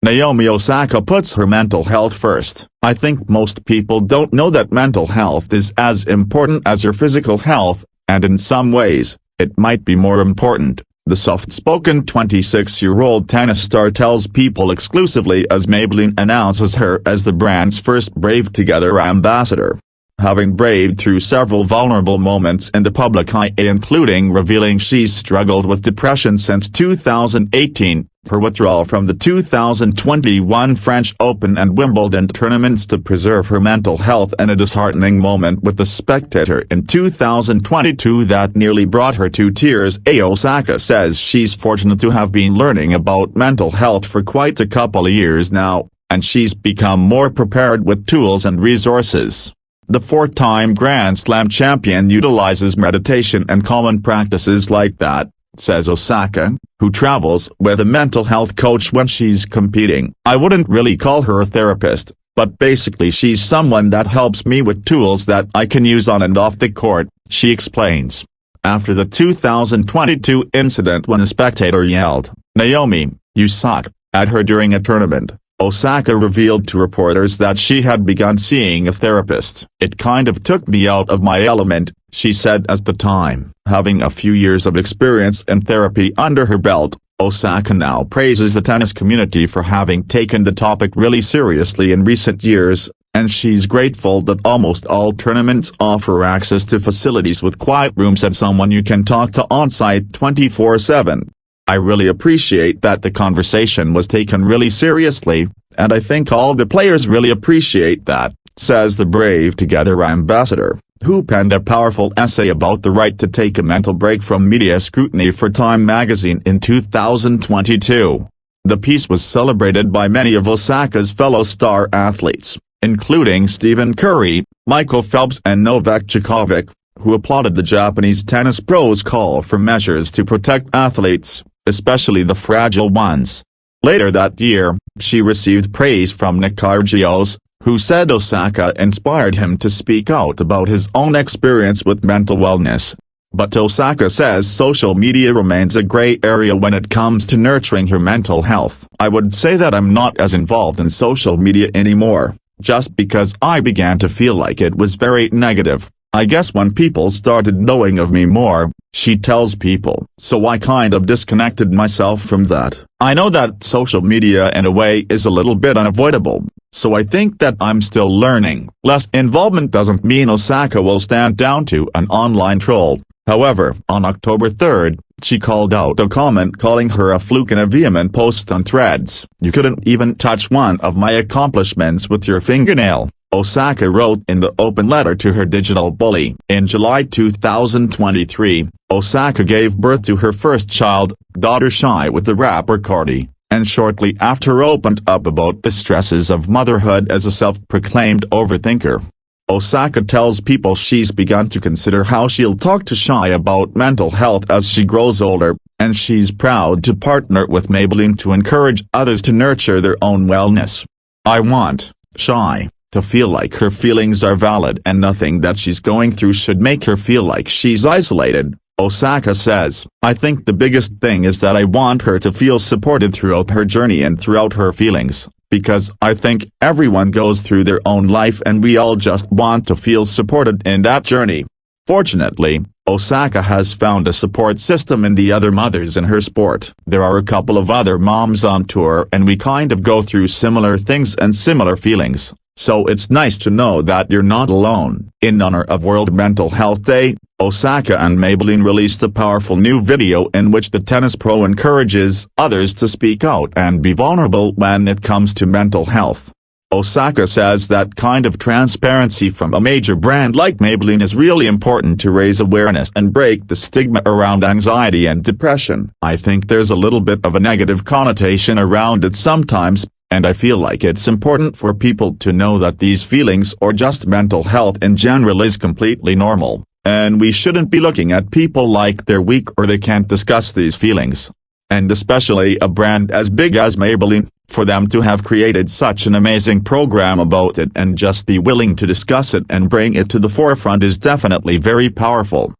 Naomi Osaka puts her mental health first. I think most people don't know that mental health is as important as your physical health, and in some ways, it might be more important, the soft-spoken 26-year-old tennis star tells People exclusively as Maybelline announces her as the brand's first Brave Together ambassador. Having braved through several vulnerable moments in the public eye, including revealing she's struggled with depression since 2018, her withdrawal from the 2021 French Open and Wimbledon tournaments to preserve her mental health, and a disheartening moment with The Spectator in 2022 that nearly brought her to tears, Osaka says she's fortunate to have been learning about mental health for quite a couple of years now, and she's become more prepared with tools and resources. The four-time Grand Slam champion utilizes meditation and common practices like that, says Osaka, who travels with a mental health coach when she's competing. I wouldn't really call her a therapist, but basically she's someone that helps me with tools that I can use on and off the court, she explains. After the 2022 incident when a spectator yelled, "Naomi, you suck," at her during a tournament, Osaka revealed to reporters that she had begun seeing a therapist. "It kind of took me out of my element," she said at the time. Having a few years of experience in therapy under her belt, Osaka now praises the tennis community for having taken the topic really seriously in recent years, and she's grateful that almost all tournaments offer access to facilities with quiet rooms and someone you can talk to on-site 24/7. "I really appreciate that the conversation was taken really seriously, and I think all the players really appreciate that," says the Brave Together ambassador, who penned a powerful essay about the right to take a mental break from media scrutiny for Time magazine in 2022. The piece was celebrated by many of Osaka's fellow star athletes, including Stephen Curry, Michael Phelps and Novak Djokovic, who applauded the Japanese tennis pro's call for measures to protect athletes, especially the fragile ones. Later that year, she received praise from Nick Kyrgios, who said Osaka inspired him to speak out about his own experience with mental wellness. But Osaka says social media remains a gray area when it comes to nurturing her mental health. "I would say that I'm not as involved in social media anymore, just because I began to feel like it was very negative. I guess when people started knowing of me more," she tells People. "So I kind of disconnected myself from that. I know that social media in a way is a little bit unavoidable, so I think that I'm still learning." Less involvement doesn't mean Osaka will stand down to an online troll. However, on October 3rd, she called out a comment calling her a fluke in a vehement post on Threads. "You couldn't even touch one of my accomplishments with your fingernail," Osaka wrote in the open letter to her digital bully. In July 2023, Osaka gave birth to her first child, daughter Shy, with the rapper Cardi, and shortly after opened up about the stresses of motherhood as a self-proclaimed overthinker. Osaka tells People she's begun to consider how she'll talk to Shy about mental health as she grows older, and she's proud to partner with Maybelline to encourage others to nurture their own wellness. "I want Shy to feel like her feelings are valid and nothing that she's going through should make her feel like she's isolated," Osaka says. "I think the biggest thing is that I want her to feel supported throughout her journey and throughout her feelings, because I think everyone goes through their own life and we all just want to feel supported in that journey." Fortunately, Osaka has found a support system in the other mothers in her sport. "There are a couple of other moms on tour and we kind of go through similar things and similar feelings. So it's nice to know that you're not alone." In honor of World Mental Health Day, Osaka and Maybelline released a powerful new video in which the tennis pro encourages others to speak out and be vulnerable when it comes to mental health. Osaka says that kind of transparency from a major brand like Maybelline is really important to raise awareness and break the stigma around anxiety and depression. "I think there's a little bit of a negative connotation around it sometimes, and I feel like it's important for people to know that these feelings or just mental health in general is completely normal, and we shouldn't be looking at people like they're weak or they can't discuss these feelings. And especially a brand as big as Maybelline, for them to have created such an amazing program about it and just be willing to discuss it and bring it to the forefront is definitely very powerful."